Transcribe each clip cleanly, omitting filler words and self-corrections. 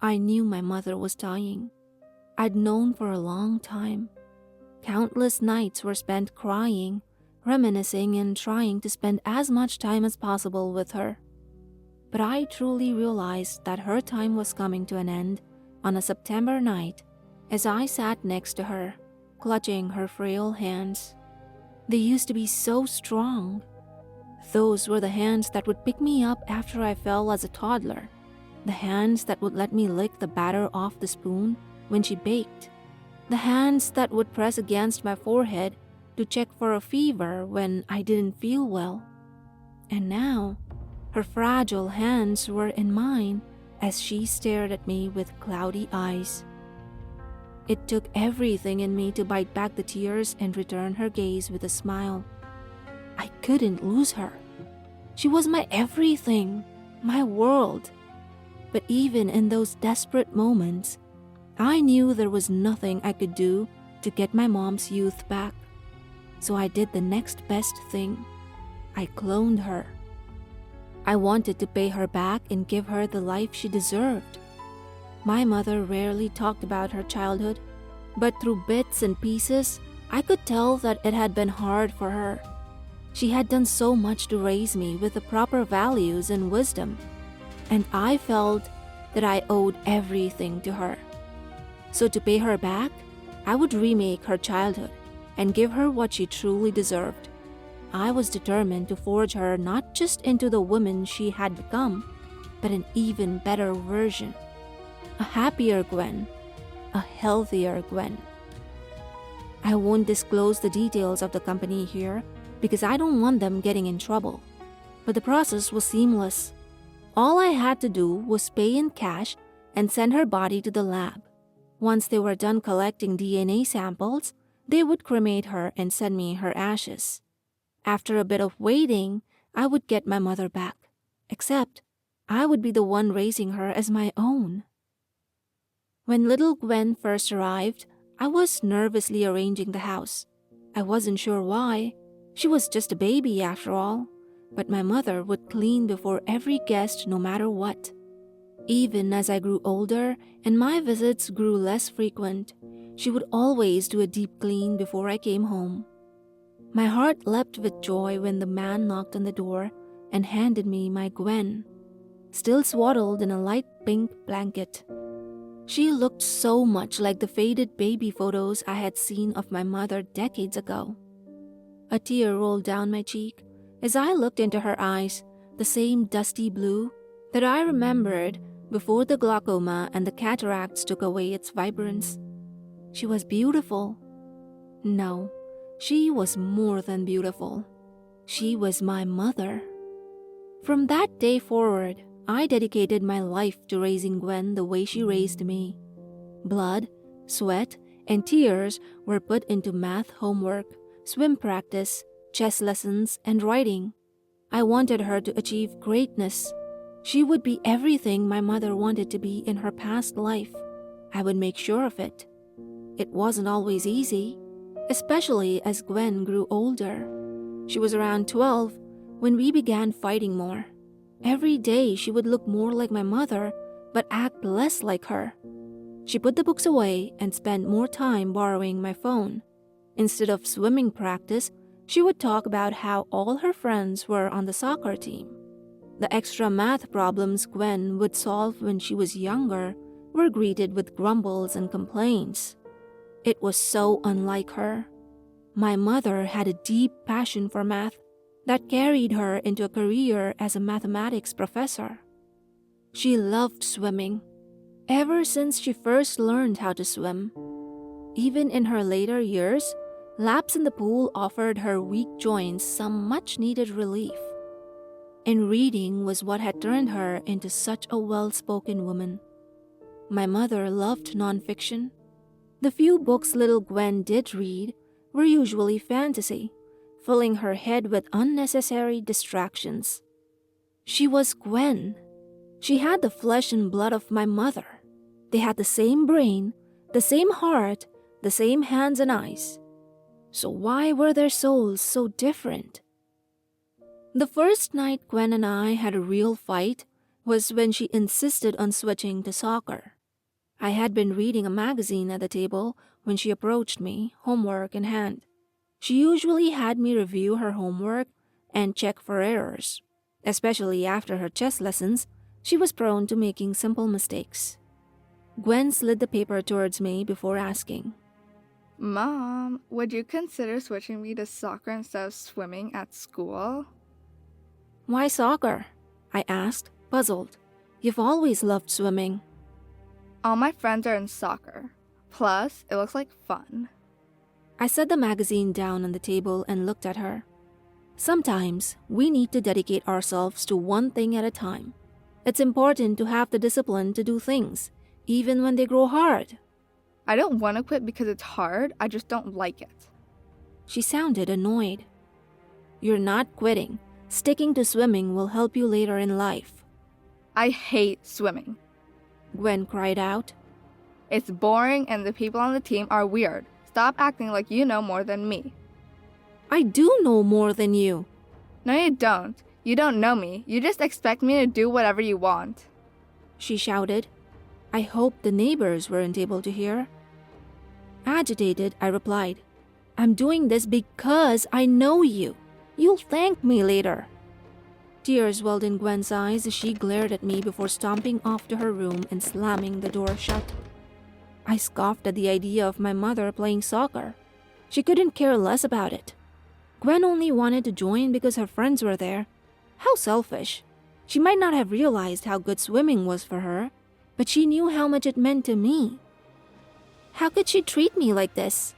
I knew my mother was dying. I'd known for a long time. Countless nights were spent crying, reminiscing, and trying to spend as much time as possible with her. But I truly realized that her time was coming to an end on a September night as I sat next to her, clutching her frail hands. They used to be so strong. Those were the hands that would pick me up after I fell as a toddler, the hands that would let me lick the batter off the spoon when she baked, the hands that would press against my forehead to check for a fever when I didn't feel well. And now, her fragile hands were in mine as she stared at me with cloudy eyes. It took everything in me to bite back the tears and return her gaze with a smile. I couldn't lose her. She was my everything, my world. But even in those desperate moments, I knew there was nothing I could do to get my mom's youth back. So I did the next best thing. I cloned her. I wanted to pay her back and give her the life she deserved. My mother rarely talked about her childhood, but through bits and pieces, I could tell that it had been hard for her. She had done so much to raise me with the proper values and wisdom, and I felt that I owed everything to her. So to pay her back, I would remake her childhood and give her what she truly deserved. I was determined to forge her not just into the woman she had become, but an even better version. A happier Gwen, a healthier Gwen. I won't disclose the details of the company here because I don't want them getting in trouble, but the process was seamless. All I had to do was pay in cash and send her body to the lab. Once they were done collecting DNA samples, they would cremate her and send me her ashes. After a bit of waiting, I would get my mother back, except I would be the one raising her as my own. When little Gwen first arrived, I was nervously arranging the house. I wasn't sure why. She was just a baby after all, but my mother would clean before every guest no matter what. Even as I grew older and my visits grew less frequent, she would always do a deep clean before I came home. My heart leapt with joy when the man knocked on the door and handed me my Gwen, still swaddled in a light pink blanket. She looked so much like the faded baby photos I had seen of my mother decades ago. A tear rolled down my cheek as I looked into her eyes, the same dusty blue that I remembered before the glaucoma and the cataracts took away its vibrance. She was beautiful. No, she was more than beautiful. She was my mother. From that day forward, I dedicated my life to raising Gwen the way she raised me. Blood, sweat, and tears were put into math homework, swim practice, chess lessons, and writing. I wanted her to achieve greatness. She would be everything my mother wanted to be in her past life. I would make sure of it. It wasn't always easy, especially as Gwen grew older. She was around 12 when we began fighting more. Every day she would look more like my mother, but act less like her. She put the books away and spent more time borrowing my phone. Instead of swimming practice, she would talk about how all her friends were on the soccer team. The extra math problems Gwen would solve when she was younger were greeted with grumbles and complaints. It was so unlike her. My mother had a deep passion for math that carried her into a career as a mathematics professor. She loved swimming, ever since she first learned how to swim. Even in her later years, laps in the pool offered her weak joints some much-needed relief. And reading was what had turned her into such a well-spoken woman. My mother loved nonfiction. The few books little Gwen did read were usually fantasy, filling her head with unnecessary distractions. She was Gwen. She had the flesh and blood of my mother. They had the same brain, the same heart, the same hands and eyes. So why were their souls so different? The first night Gwen and I had a real fight was when she insisted on switching to soccer. I had been reading a magazine at the table when she approached me, homework in hand. She usually had me review her homework and check for errors. Especially after her chess lessons, she was prone to making simple mistakes. Gwen slid the paper towards me before asking, Mom, would you consider switching me to soccer instead of swimming at school? "Why soccer?" I asked, puzzled. "You've always loved swimming." All my friends are in soccer. Plus, it looks like fun. I set the magazine down on the table and looked at her. Sometimes we need to dedicate ourselves to one thing at a time. It's important to have the discipline to do things, even when they grow hard. I don't want to quit because it's hard, I just don't like it. She sounded annoyed. "You're not quitting. Sticking to swimming will help you later in life." I hate swimming. Gwen cried out. It's boring and the people on the team are weird. Stop acting like you know more than me. "I do know more than you." No, you don't. You don't know me. You just expect me to do whatever you want. She shouted. I hoped the neighbors weren't able to hear. Agitated, I replied, "I'm doing this because I know you. You'll thank me later." Tears welled in Gwen's eyes as she glared at me before stomping off to her room and slamming the door shut. I scoffed at the idea of my mother playing soccer. She couldn't care less about it. Gwen only wanted to join because her friends were there. How selfish. She might not have realized how good swimming was for her, but she knew how much it meant to me. How could she treat me like this?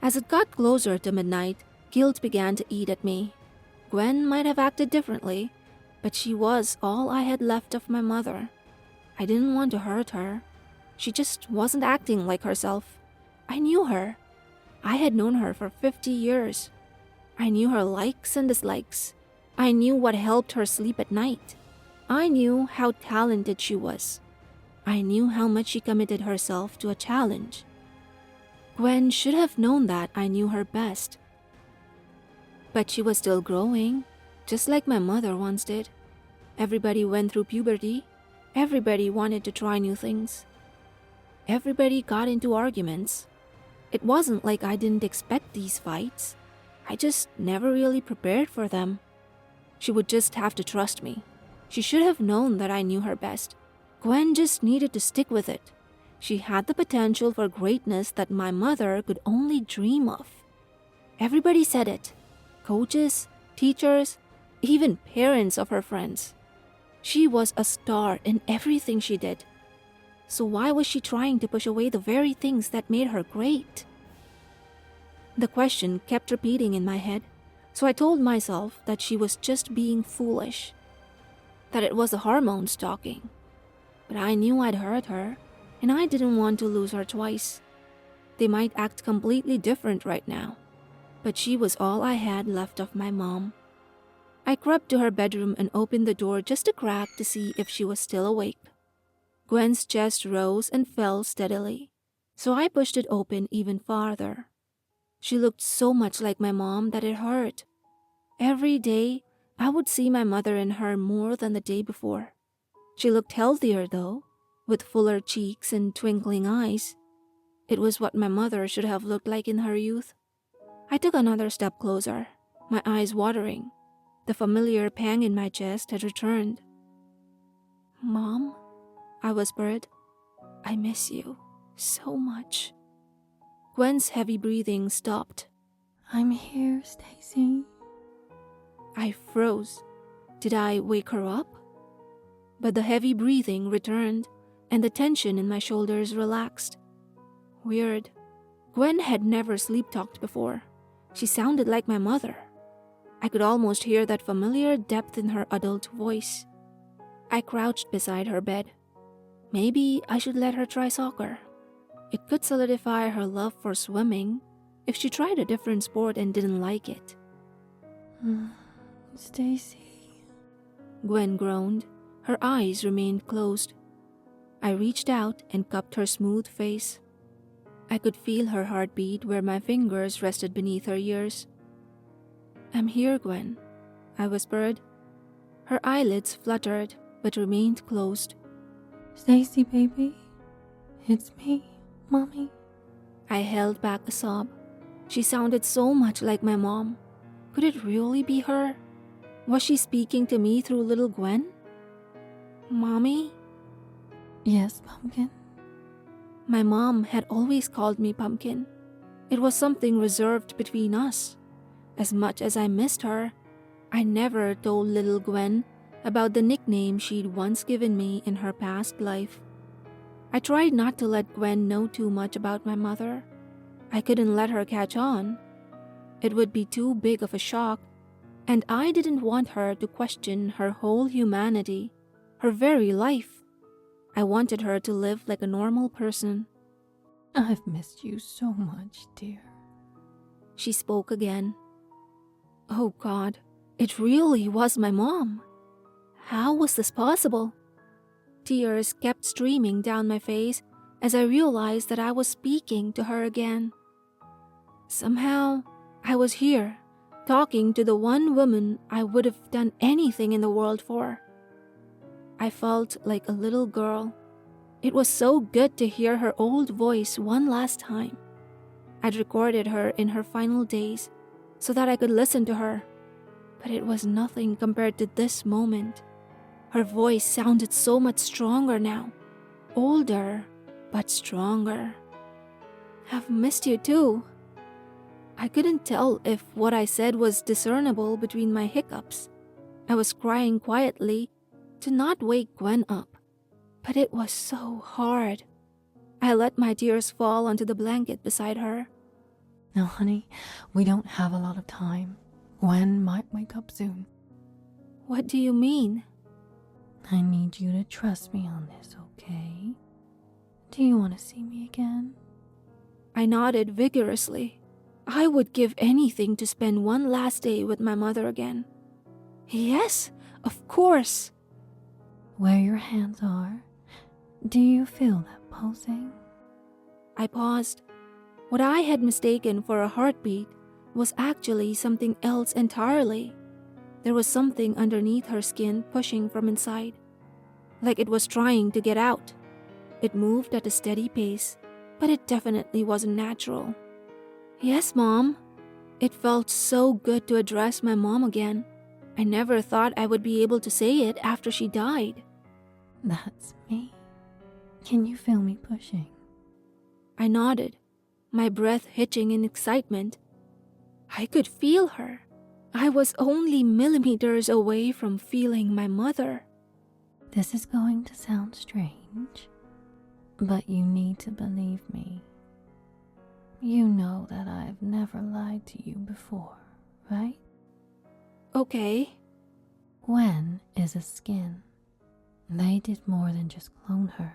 As it got closer to midnight, guilt began to eat at me. Gwen might have acted differently, but she was all I had left of my mother. I didn't want to hurt her. She just wasn't acting like herself. I knew her. I had known her for 50 years. I knew her likes and dislikes. I knew what helped her sleep at night. I knew how talented she was. I knew how much she committed herself to a challenge. Gwen should have known that I knew her best. But she was still growing, just like my mother once did. Everybody went through puberty. Everybody wanted to try new things. Everybody got into arguments. It wasn't like I didn't expect these fights. I just never really prepared for them. She would just have to trust me. She should have known that I knew her best. Gwen just needed to stick with it. She had the potential for greatness that my mother could only dream of. Everybody said it. Coaches, teachers, even parents of her friends. She was a star in everything she did. So why was she trying to push away the very things that made her great? The question kept repeating in my head, so I told myself that she was just being foolish, that it was the hormones talking. But I knew I'd hurt her, and I didn't want to lose her twice. They might act completely different right now, but she was all I had left of my mom. I crept to her bedroom and opened the door just a crack to see if she was still awake. Gwen's chest rose and fell steadily, so I pushed it open even farther. She looked so much like my mom that it hurt. Every day, I would see my mother in her more than the day before. She looked healthier though, with fuller cheeks and twinkling eyes. It was what my mother should have looked like in her youth. I took another step closer, my eyes watering. The familiar pang in my chest had returned. "Mom," I whispered, "I miss you so much." Gwen's heavy breathing stopped. "I'm here, Stacy." I froze. Did I wake her up? But the heavy breathing returned, and the tension in my shoulders relaxed. Weird. Gwen had never sleep-talked before. She sounded like my mother. I could almost hear that familiar depth in her adult voice. I crouched beside her bed. Maybe I should let her try soccer. It could solidify her love for swimming if she tried a different sport and didn't like it. Stacy. Gwen groaned. Her eyes remained closed. I reached out and cupped her smooth face. I could feel her heartbeat where my fingers rested beneath her ears. "I'm here, Gwen," I whispered. Her eyelids fluttered. but remained closed. Stacy, baby. It's me, Mommy. I held back a sob. She sounded so much like my mom. Could it really be her? Was she speaking to me through little Gwen? Mommy? Yes, Pumpkin. My mom had always called me Pumpkin. It was something reserved between us. As much as I missed her, I never told little Gwen about the nickname she'd once given me in her past life. I tried not to let Gwen know too much about my mother. I couldn't let her catch on. It would be too big of a shock, and I didn't want her to question her whole humanity, her very life. I wanted her to live like a normal person. I've missed you so much, dear. She spoke again. Oh God, it really was my mom. How was this possible? Tears kept streaming down my face as I realized that I was speaking to her again. Somehow, I was here, talking to the one woman I would have done anything in the world for. I felt like a little girl. It was so good to hear her old voice one last time. I'd recorded her in her final days so that I could listen to her, but it was nothing compared to this moment. Her voice sounded so much stronger now, older, but stronger. I've missed you too. I couldn't tell if what I said was discernible between my hiccups. I was crying quietly to not wake Gwen up, but it was so hard. I let my tears fall onto the blanket beside her. Now, honey, we don't have a lot of time. Gwen might wake up soon. What do you mean? I need you to trust me on this, okay? Do you want to see me again? I nodded vigorously. I would give anything to spend one last day with my mother again. Yes, of course. Where your hands are, do you feel that pulsing? I paused. What I had mistaken for a heartbeat was actually something else entirely. There was something underneath her skin pushing from inside, like it was trying to get out. It moved at a steady pace, but it definitely wasn't natural. Yes, Mom. It felt so good to address my mom again. I never thought I would be able to say it after she died. That's me. Can you feel me pushing? I nodded, my breath hitching in excitement. I could feel her. I was only millimeters away from feeling my mother. This is going to sound strange, but you need to believe me. You know that I've never lied to you before, right? Okay. Gwen is a skin. They did more than just clone her.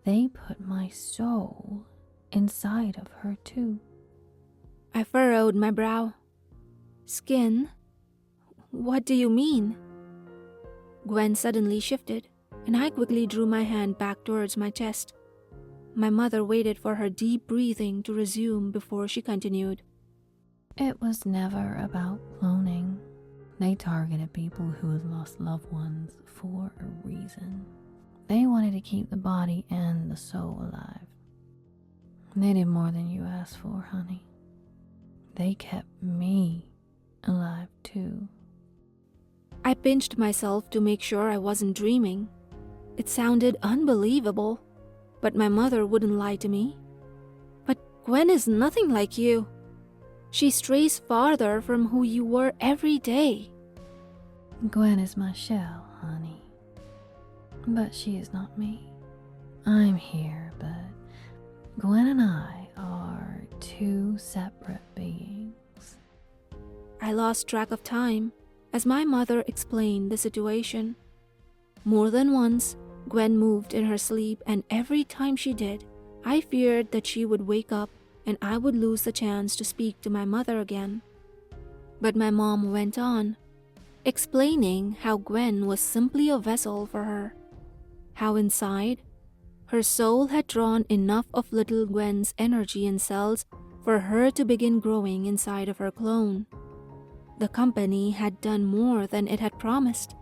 They put my soul inside of her too. I furrowed my brow. Skin? What do you mean? Gwen suddenly shifted, and I quickly drew my hand back towards my chest. My mother waited for her deep breathing to resume before she continued. It was never about cloning. They targeted people who had lost loved ones for a reason. They wanted to keep the body and the soul alive. They did more than you asked for, honey. They kept me alive too. I pinched myself to make sure I wasn't dreaming. It sounded unbelievable, but my mother wouldn't lie to me. But Gwen is nothing like you. She strays farther from who you were every day. Gwen is my shell, honey. But she is not me. I'm here, but Gwen and I are two separate beings. I lost track of time as my mother explained the situation. More than once, Gwen moved in her sleep, and every time she did, I feared that she would wake up and I would lose the chance to speak to my mother again. But my mom went on, explaining how Gwen was simply a vessel for her, how inside, her soul had drawn enough of little Gwen's energy and cells for her to begin growing inside of her clone. The company had done more than it had promised.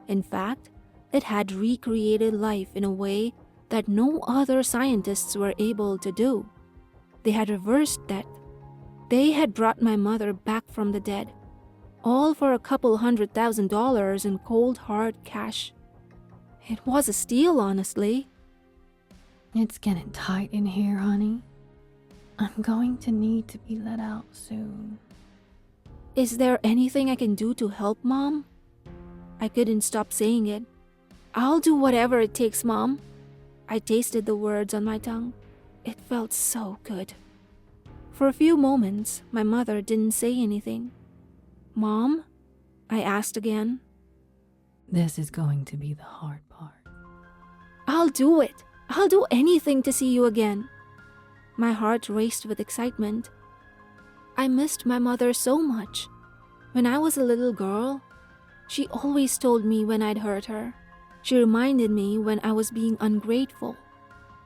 In fact, It had recreated life in a way that no other scientists were able to do. They had reversed death. They had brought my mother back from the dead, all for a couple $100,000 in cold hard cash. It was a steal, honestly. It's getting tight in here, honey. I'm going to need to be let out soon. Is there anything I can do to help, Mom? I couldn't stop saying it. I'll do whatever it takes, Mom. I tasted the words on my tongue. It felt so good. For a few moments, my mother didn't say anything. Mom? I asked again. This is going to be the hard part. I'll do it. I'll do anything to see you again. My heart raced with excitement. I missed my mother so much. When I was a little girl, she always told me when I'd hurt her. She reminded me when I was being ungrateful.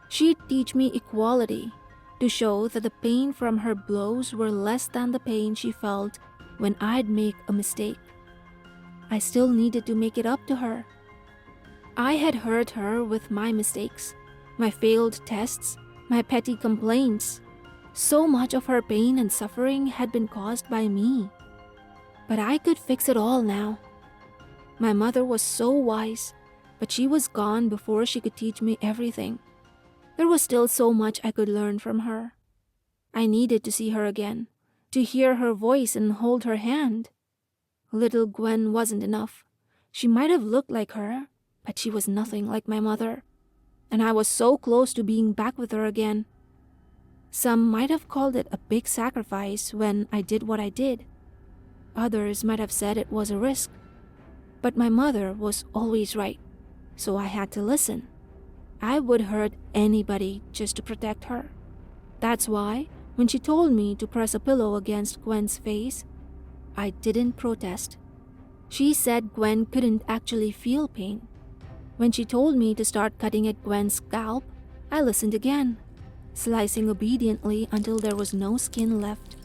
She'd teach me equality, to show that the pain from her blows were less than the pain she felt when I'd make a mistake. I still needed to make it up to her. I had hurt her with my mistakes, my failed tests, my petty complaints. So much of her pain and suffering had been caused by me. But I could fix it all now. My mother was so wise, but she was gone before she could teach me everything. There was still so much I could learn from her. I needed to see her again, to hear her voice and hold her hand. Little Gwen wasn't enough. She might have looked like her, but she was nothing like my mother. And I was so close to being back with her again. Some might have called it a big sacrifice when I did what I did. Others might have said it was a risk. But my mother was always right, so I had to listen. I would hurt anybody just to protect her. That's why, when she told me to press a pillow against Gwen's face, I didn't protest. She said Gwen couldn't actually feel pain. When she told me to start cutting at Gwen's scalp, I listened again, slicing obediently until there was no skin left.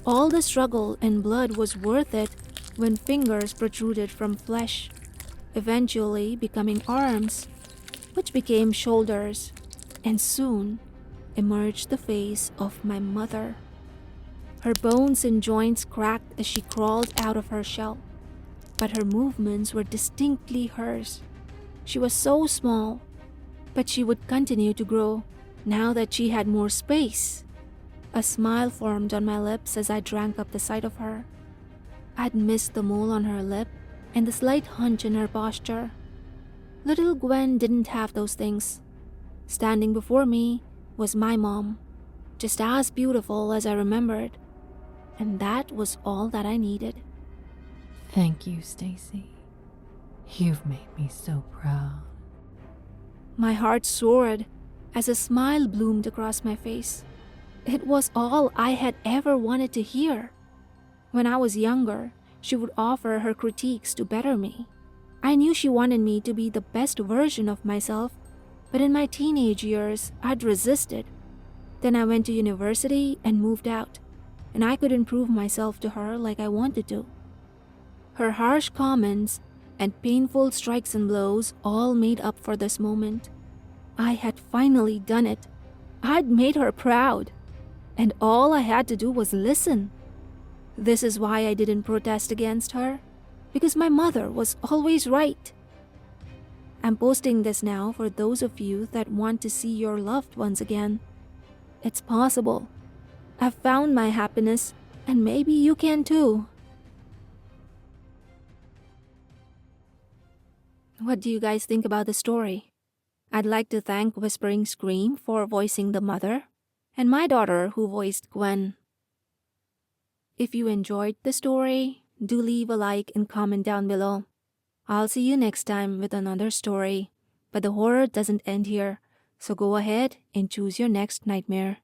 All the struggle and blood was worth it when fingers protruded from flesh, eventually becoming arms, which became shoulders, and soon emerged the face of my mother. Her bones and joints cracked as she crawled out of her shell, but her movements were distinctly hers. She was so small, but she would continue to grow now that she had more space. A smile formed on my lips as I drank up the sight of her. I'd missed the mole on her lip and the slight hunch in her posture. Little Gwen didn't have those things. Standing before me was my mom, just as beautiful as I remembered. And that was all that I needed. Thank you, Stacy. You've made me so proud. My heart soared as a smile bloomed across my face. It was all I had ever wanted to hear. When I was younger, she would offer her critiques to better me. I knew she wanted me to be the best version of myself, but in my teenage years, I'd resisted. Then I went to university and moved out, and I couldn't prove myself to her like I wanted to. Her harsh comments and painful strikes and blows all made up for this moment. I had finally done it. I'd made her proud, and all I had to do was listen. This is why I didn't protest against her, because my mother was always right. I'm posting this now for those of you that want to see your loved ones again. It's possible. I've found my happiness, and maybe you can too. What do you guys think about the story? I'd like to thank Whispering Scream for voicing the mother, and my daughter who voiced Gwen. If you enjoyed the story, do leave a like and comment down below. I'll see you next time with another story, but the horror doesn't end here, so go ahead and choose your next nightmare.